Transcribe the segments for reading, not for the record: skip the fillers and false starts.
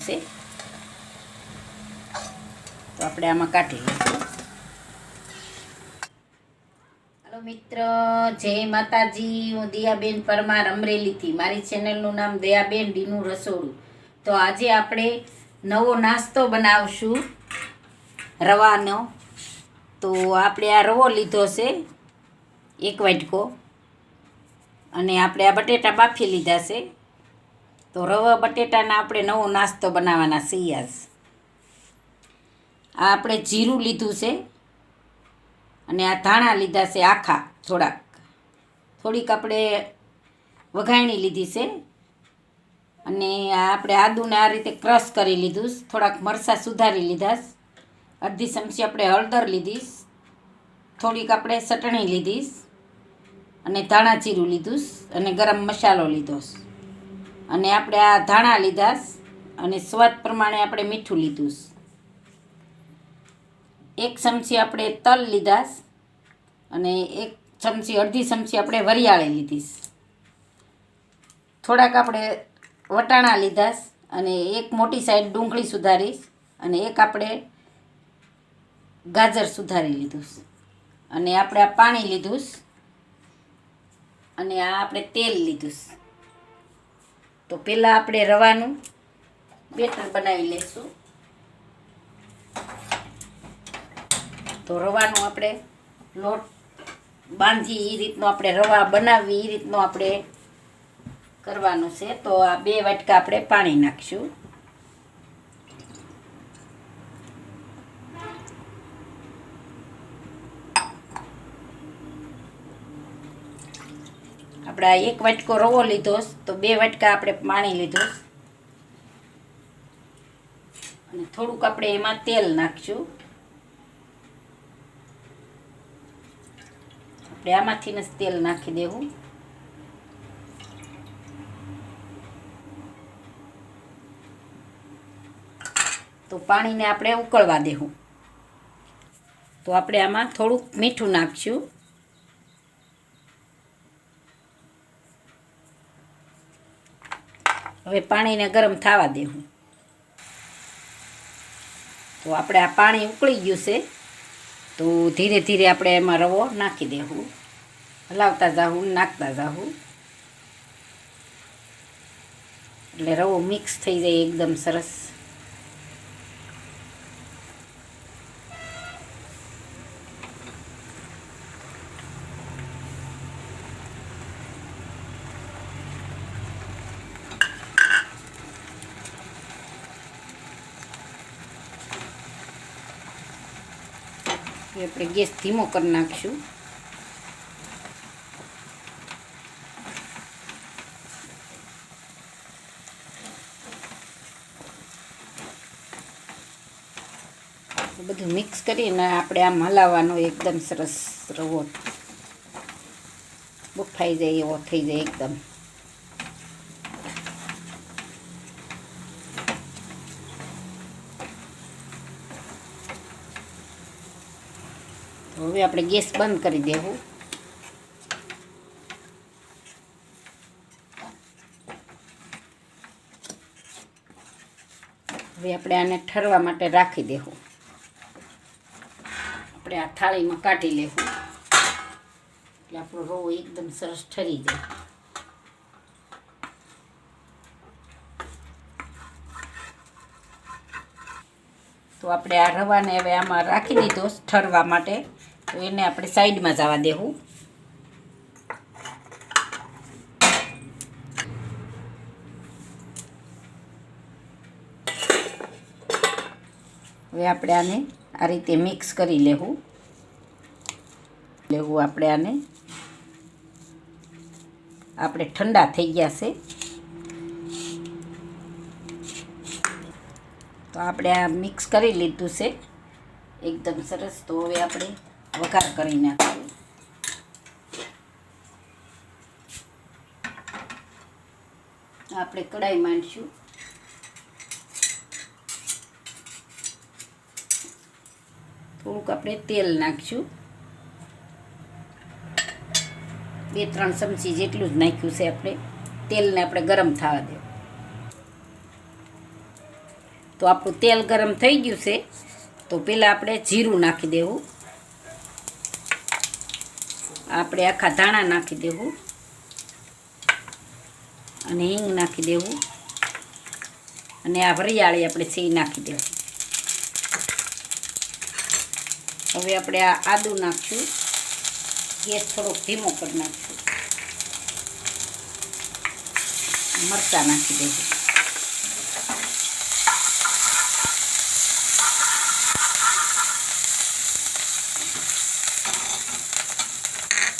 છે. તો આપણે આમાં કાઢી લઈશું. હાલો મિત્ર, જય માતાજી. હું દયાબેન પરમાર અમરેલીથી. મારી ચેનલનું નામ દયાબેન ડીનું રસોડું. તો આજે આપણે નવો નાસ્તો બનાવશું રવાનો. તો આપણે આ રવો લીધો છે 1 વાટકો, અને આપણે આ બટેટા બાફી લીધા છે. તો રવા બટેટાના આપણે નવો નાસ્તો બનાવવાના છીએ આજ. આ આપણે જીરું લીધું છે, અને આ ધાણા લીધા છે આખા થોડીક આપણે વઘાણી લીધી છે, અને આ આપણે આદુને આ રીતે ક્રશ કરી લીધું. થોડાક મરચાં સુધારી લીધા, અડધી ચમચી આપણે હળદર લીધી, થોડીક આપણે ચટણી લીધી, અને ધાણા જીરું લીધું, અને ગરમ મસાલો લીધો, અને આપણે આ ધાણા લીધા, અને સ્વાદ પ્રમાણે આપણે મીઠું લીધું. 1 ચમચી આપણે તલ લીધા, અને અડધી ચમચી આપણે વરિયાળી લીધી. થોડાક આપણે વટાણા લીધા, અને 1 મોટી સાઈડ ડુંગળી સુધારી, અને 1 આપણે ગાજર સુધારી લીધું, અને આપણે આ પાણી લીધું, અને આ આપણે તેલ લીધું. તો પહેલાં આપણે રવાનું બેટર બનાવી લઈશું. તો રવાનો આપણે લોટ બાંધી એ રીતનો આપણે રવા બનાવી એ રીતનો આપણે કરવાનું છે. તો આ 2 વાટકા આપણે પાણી નાખીશું. આપણે આ 1 વાટકો રવો લીધો, તો 2 વાટકા આપણે પાણી લીધું, અને થોડુંક આપણે એમાં તેલ નાખીશું. આપણે આમાંથી જ તેલ નાખી દેવું. તો પાણીને આપણે ઉકળવા દેવું. તો આપણે આમાં થોડુંક મીઠું નાખીશું. હવે પાણીને ગરમ થવા દેવું. તો આપણે આ પાણી ઉકળી ગયું છે. તો ધીરે ધીરે આપણે એમાં રવો નાખી દેવું, હલાવતા જાવું, નાખતા જાવું, એટલે રવો મિક્સ થઈ જાય એકદમ સરસ. આપણે ગેસ ધીમો કરી નાખીશું. બધું મિક્સ કરીને આપણે આમ હલાવવાનો, એકદમ સરસ રવો બફાઈ જાય એવો થઈ જાય એકદમ. હવે આપણે ગેસ બંધ કરી દેવું. હવે આપણે આને ઠરવા માટે રાખી દેવું. આપણે આ થાળીમાં કાઢી લેવું, એટલે આપણો રવો એકદમ સરસ ઠરી જાય. તો આપણે આ રવાને હવે આમાં રાખી દીધો ઠરવા માટે. તો એને આપણે સાઈડમાં જવા દેવું. હવે આપણે આને આ રીતે મિક્સ કરી લેવું. આપણે ઠંડા થઈ ગયા છે. તો આપણે આ મિક્સ કરી લીધું છે એકદમ સરસ. તો હવે આપણે વઘાર કરી નાખીશું. આપણે કઢાઈ માંડીશું. થોડુંક આપણે તેલ નાખીશું. 2-3 ચમચી જેટલું જ નાખ્યું છે આપણે. તેલને આપણે ગરમ થવા દેવું. તો આપણું તેલ ગરમ થઈ ગયું છે. તો પહેલાં આપણે જીરું નાખી દેવું, આપણે આખા ધાણા નાખી દેવું અને હિંગ નાખી દેવું અને આ વરિયાળી આપણે છે નાખી દેવું. હવે આપણે આ આદું નાખશું, ગેસ થોડોક ધીમો કરી નાખશું. મરચાં નાખી દેવું.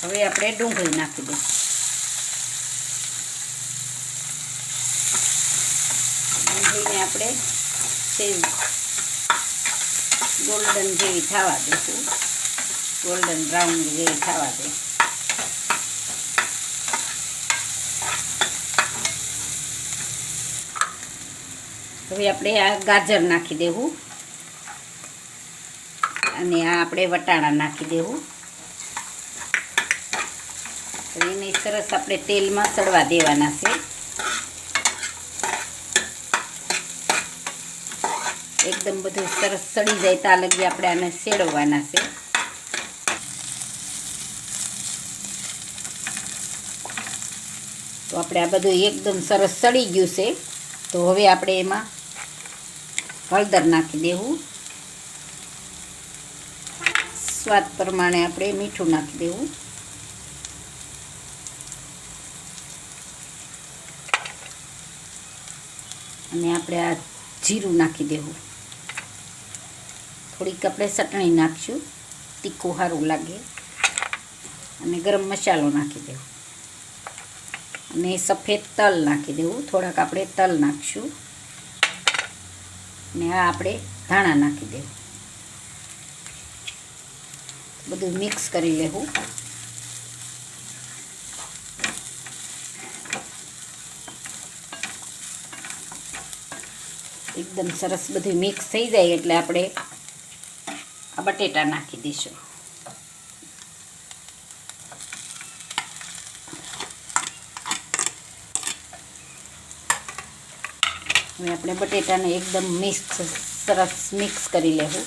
હવે આપણે ડુંગળી નાખી દઈએ. ડુંગળીને આપણે સેવ ગોલ્ડન જેવી થવા દઈશું, ગોલ્ડન બ્રાઉન જેવી થવા દે. હવે આપણે આ ગાજર નાખી દેવું અને આ આપણે વટાણા નાખી દેવું. એને સરસ આપણે તેલમાં સડવા દેવાના છે. એકદમ બધું સરસ સડી જાય ત્યાં લગી આપણે આને શેડવવાના છે. તો આપણે આ બધું એકદમ સરસ સડી ગયું છે. તો હવે આપણે એમાં હળદર નાખી દેવું, સ્વાદ પ્રમાણે આપણે મીઠું નાખી દેવું અને આપણે આ જીરું નાખી દેવું. થોડીક આપણે ચટણી નાખશું, તીખું સારું લાગે. અને ગરમ મસાલો નાખી દેવો અને સફેદ તલ નાખી દેવું. થોડાક આપણે તલ નાખશું અને આ આપણે ધાણા નાખી દેવું. બધું મિક્સ કરી લેવું. એકદમ સરસ બધું મિક્સ થઈ જાય એટલે આપણે આ બટેટા નાખી દઈશું. હવે આપણે બટેટાને એકદમ સરસ મિક્સ કરી લેવું.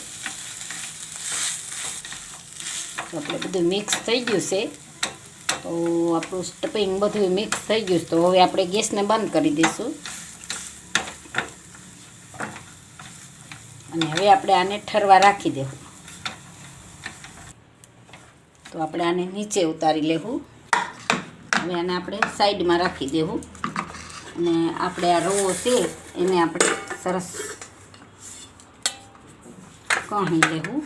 તો આપણે બધું મિક્સ થઈ ગયું છે. તો આપણું સ્ટફિંગ બધું મિક્સ થઈ ગયું. તો હવે આપણે ગેસને બંધ કરી દઈશું અને હવે આપણે આને ઠરવા રાખી દેવું. તો આપણે આને નીચે ઉતારી લેવું. હવે આને આપણે સાઈડમાં રાખી દેવું અને આપણે આ રવો છે એને આપણે સરસ કહી લેવું.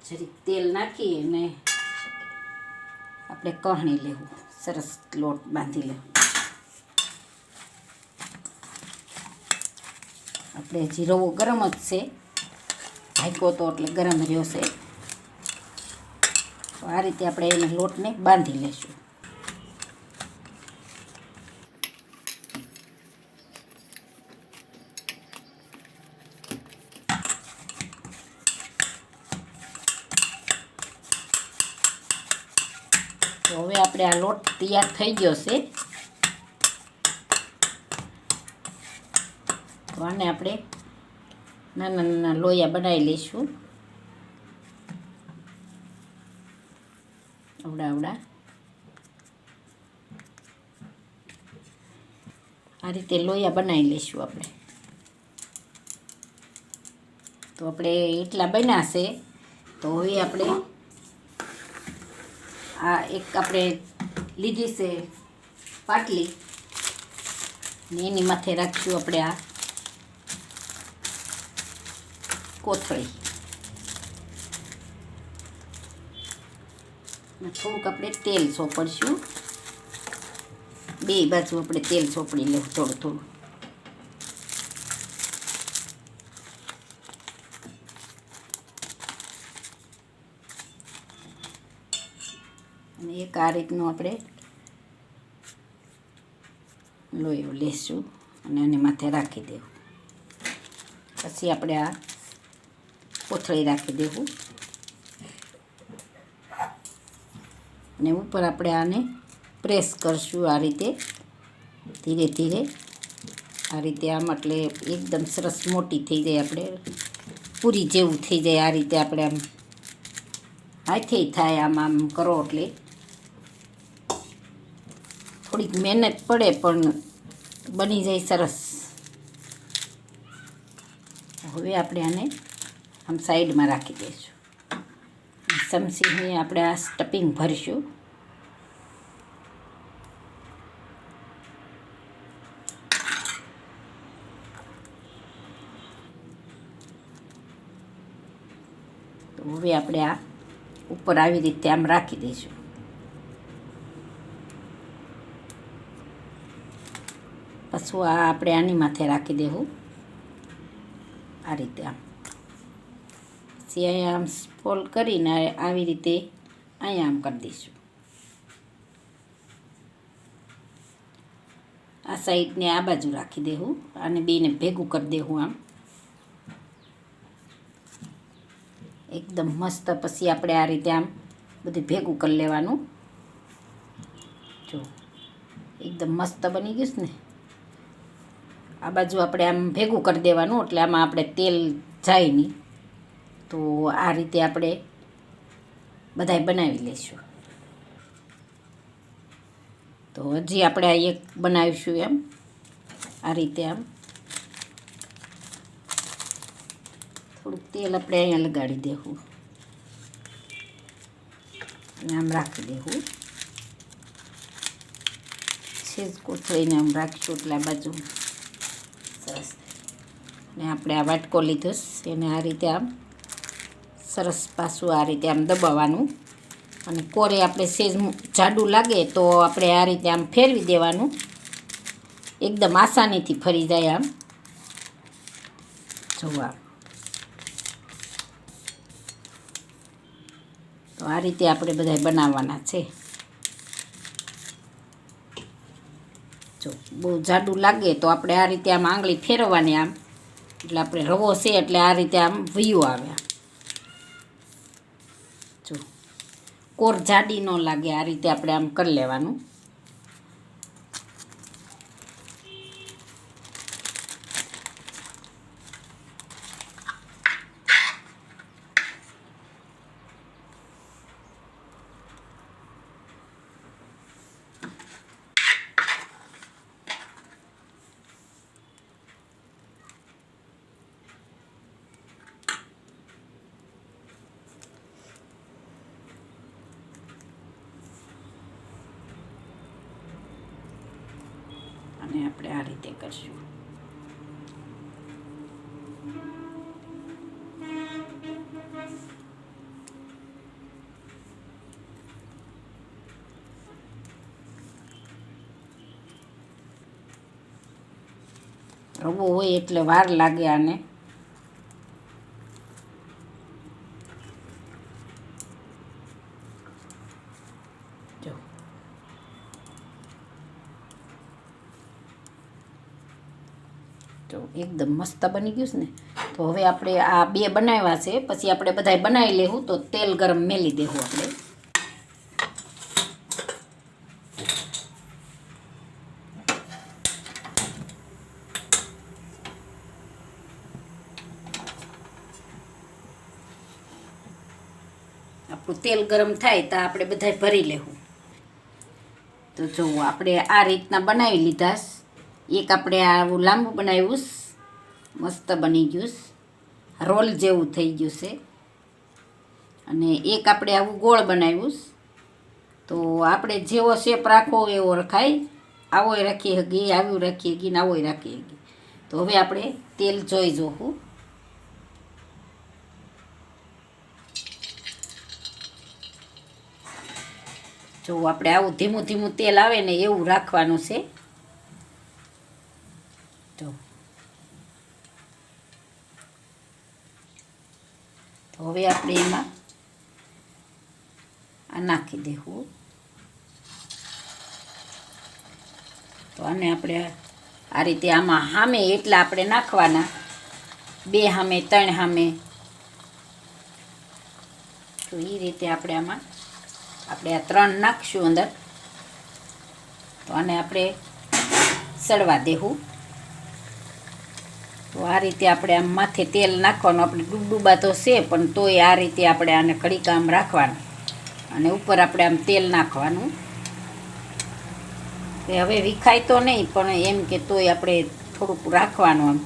જરીક તેલ નાખી અને આપણે કહણી લેવું, સરસ લોટ બાંધી લેવું. આપણે હજી રવો ગરમ જ છે, ઢાંક્યો તો એટલે ગરમ રહ્યો છે. તો આ રીતે આપણે એને લોટને બાંધી લઈશું. તો હવે આપણે આ લોટ તૈયાર થઈ ગયો છે. તો આને આપણે નાના નાના લોયા બનાવી લઈશું. આવડા આ રીતે લોયા બનાવી લઈશું આપણે. તો આપણે એટલા બન્યા છે. તો હવે આપણે આ એક આપણે લીધી છે પાટલી ને એની માથે રાખશું આપણે આ કોથળી. થોડુંક આપણે તેલ સોંપડશું. બે બાજુ આપણે તેલ સોંપડી લેવું થોડું થોડું. અને એક આ રીતનું આપણે લોયો લેશું અને આને માથે રાખી દેવું. પછી આપણે આ કોથળી રાખી દેવું અને ઉપર આપણે આને પ્રેસ કરશું આ રીતે ધીરે ધીરે. આ રીતે આમ એટલે એકદમ સરસ મોટી થઈ જાય, આપણે પૂરી જેવું થઈ જાય. આ રીતે આપણે આમ હાથે થાય આમ કરો એટલે થોડીક મહેનત પડે પણ બની જાય સરસ. હવે આપણે આને આમ સાઈડમાં રાખી દઈશું. સમસીને આપણે આ સ્ટફિંગ ભરીશું. તો હવે આપણે આ ઉપર આવી રીતે આમ રાખી દઈશું. પછી આ આપણે આની માથે રાખી દેવું આ રીતે આમ. પછી અહીંયા આમ ફોલ્ડ કરીને આવી રીતે અહીંયા આમ કરી દઈશું. આ સાઈડને આ બાજુ રાખી દેવું. આને બેને ભેગું કરી દેવું આમ એકદમ મસ્ત. પછી આપણે આ રીતે આમ બધું ભેગું કરી લેવાનું. જો એકદમ મસ્ત બની ગયું છે ને. આ બાજુ આપણે આમ ભેગું કરી દેવાનું એટલે આમાં આપણે તેલ જાય નહીં. તો આ રીતે આપણે બધાય બનાવી લઈશું. તો હજી આપણે આ એક બનાવીશું એમ આ રીતે આમ થોડુંક તેલ આપણે અહીંયા લગાડી દેવું અને આમ રાખી દેવું. સેજ કોથળીને આમ રાખીશું એટલે આ બાજુ સરસ. ને આપણે આ વાટકો લીધો એને આ રીતે આમ સરસ પાછું આ રીતે આમ દબાવવાનું. અને કોરે આપણે સેજ જાડું લાગે તો આપણે આ રીતે આમ ફેરવી દેવાનું. એકદમ આસાનીથી ફરી જાય આમ જોવા. તો આ રીતે આપણે બધા બનાવવાના છે. જો બહુ જાડું લાગે તો આપણે આ રીતે આમ આંગળી ફેરવવાની આમ એટલે આપણે રવો છે એટલે આ રીતે આમ વયું આવે. જો કોર જાડી ન લાગે આ રીતે આપણે આમ કરી લેવાનું. અને આપણે આ રીતે કરશું. રવો હોય એટલે વાર લાગે આને. જો તો એકદમ મસ્ત બની ગયું છે ને. તો હવે આપણે આ બે બનાવ્યા છે પછી આપણે બધાય બનાવી લેવું. તો તેલ ગરમ મેલી દેવું આપણે. આપણું તેલ ગરમ થાય તો આપણે બધાય ભરી લેવું. તો જો આપણે આ રીતના બનાવી લીધા. એક આપણે આવું લાંબુ બનાવ્યું મસ્ત બની ગયું રોલ જેવું થઈ ગયું છે. અને એક આપણે આવું ગોળ બનાવ્યું. તો આપણે જેવો શેપ રાખવો એવો રખાય. આવોય રાખી શકીએ, આવ્યું રાખી શકીએ ને આવોય રાખી શકીએ. તો હવે આપણે તેલ જોઈ જોવું. જો આપણે આવું ધીમું ધીમું તેલ આવે ને એવું રાખવાનું છે. તો હવે આપણે એમાં આ નાખી દેવું. તો આને આપણે આ રીતે આમાં સામે એટલા આપણે નાખવાના. 2 સામે 3 સામે. તો એ રીતે આપણે આમાં આપણે આ 3 નાખશું અંદર. તો આને આપણે સડવા દેવું. તો આ રીતે આપણે આમ માથે તેલ નાખવાનું. આપણે ડૂબડૂબા તો છે પણ તોય આ રીતે આપણે આને ઘડીક આમ રાખવાનું અને ઉપર આપણે આમ તેલ નાખવાનું. હવે વિખાય તો નહીં પણ એમ કે તોય આપણે થોડુંક રાખવાનું, આમ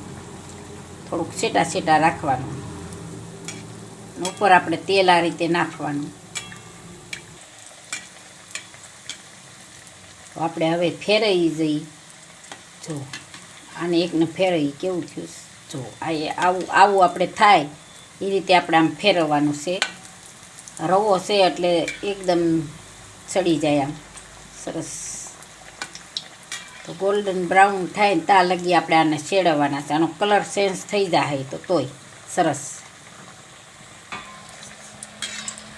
થોડુંક છેટા છેટા રાખવાનું. ઉપર આપણે તેલ આ રીતે નાખવાનું. તો આપણે હવે ફેરવી જઈએ. જો આને એકને ફેરવી કેવું થયું. જો આવું આપણે થાય એ રીતે આપણે આમ ફેરવવાનું છે. રવો છે એટલે એકદમ ચડી જાય આમ સરસ. તો ગોલ્ડન બ્રાઉન થાય ને ત્યાં લગી આપણે આને શેડવવાના છે. આનો કલર ચેન્જ થઈ જાય તો તોય સરસ.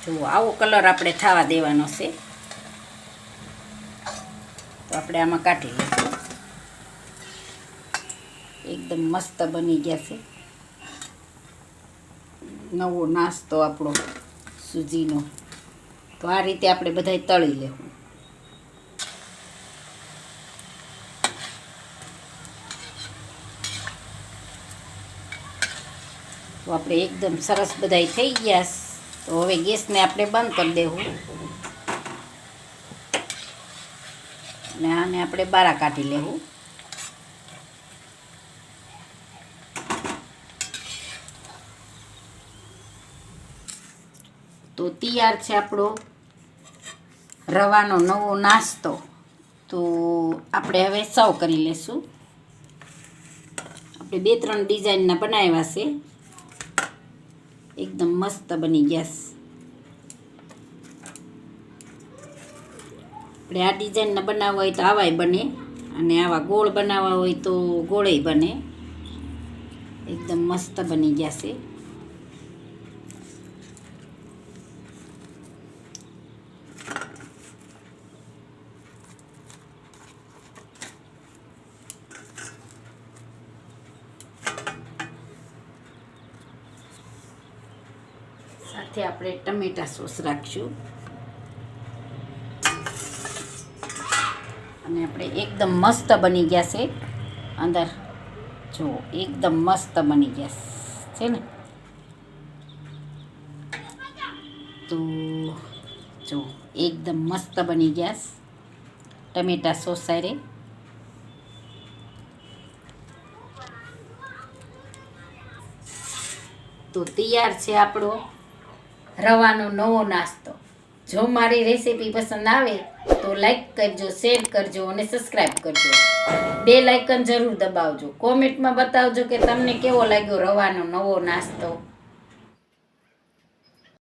જો આવો કલર આપણે થવા દેવાનો છે. તો આપણે આમાં કાઢી લઈશું. એકદમ મસ્ત બની ગયા છે નવો નાસ્તો આપણો સૂજીનો. તો આ રીતે આપણે બધાય તળી લેવું. તો આપણે એકદમ સરસ બધાય થઈ ગયા. તો હવે ગેસને આપણે બંધ કરી દેવું અને આને આપણે બારા કાઢી લેવું. તો તૈયાર છે આપણો રવાનો નવો નાસ્તો. તો આપણે હવે સર્વ કરી લેશું. આપણે 2-3 ડિઝાઇનના બનાવ્યા છે. એકદમ મસ્ત બની ગયા. આપણે આ ડિઝાઇનના બનાવવા હોય તો આવાય બને અને આવા ગોળ બનાવવા હોય તો ગોળેય બને. એકદમ મસ્ત બની ગયા છે. સાથે આપણે ટમેટા સોસ રાખશું અને આપણે એકદમ મસ્ત બની ગયા છે. અંદર જો એકદમ મસ્ત બની ગયા છે ને. તો જો એકદમ મસ્ત બની ગયા ટમેટા સોસ સાથે. તો તૈયાર છે આપણો રવાનો નવો નાસ્તો. જો મારી રેસીપી પસંદ આવે તો લાઈક કરજો, શેર કરજો અને સબસ્ક્રાઈબ કરજો. બેલ આઇકન જરૂર દબાવજો. કોમેન્ટમાં બતાવજો કે તમને કેવો લાગ્યો રવાનો નવો નાસ્તો.